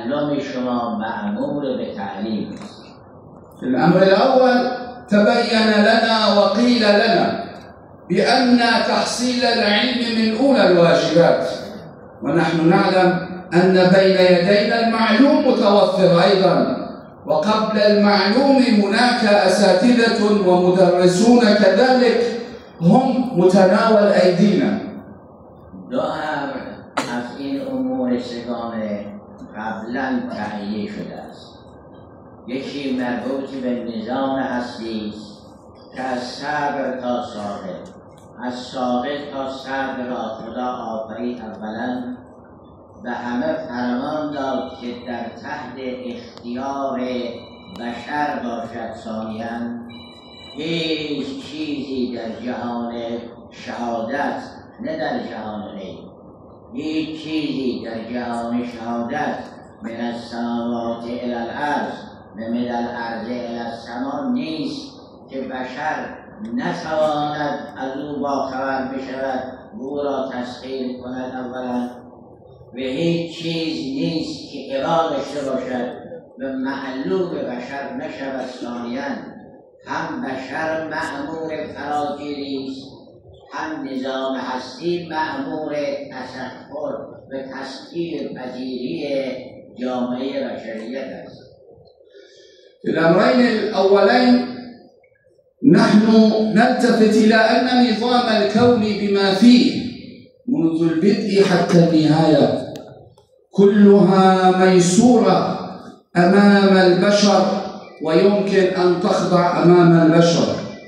تعلم شما مأمور به تعلیم است. الأمر الأول تبين لنا وقيل لنا بأن تحصيل العلم من أولى الواجبات، ونحن نعلم أن بين يدينا المعلوم متوفر أيضا، وقبل المعلوم هناك أساتذة ومدرسون كذلك هم متناول أيدينا. دو امر از این امور سگانه قبلا تهیه شده است. یکی مربوط به نظام هستی است که از صدر تا ساقط، از ساقط تا صدر را خدا آفرید اولا و همه فرمان داد که در تحت اختیار بشر باشد ثانیاً. هیچ چیزی در جهان شهادت، نه در جهان غیب، هیچ چیزی در جهان شهادت من السماوات الی الارض و من الارض الی السماء نیست که بشر نتواند از او باخبر بشود و او را تسخیر کند اولا، و هیچ چیز نیست که اراده داشته باشد و معلوم بشر نشود ثانیاً. هم بشر مأمور فراگیری است، هم نظام هستی مأمور تسخر و تسخیر پذیری جامعه بشریت است. الأمرين الأولين نحن نلتفت إلى أن نظام الكون بما فيه منذ البدء حتى النهاية كلها ميسورة أمام البشر ويمكن أن تخضع أمام البشر.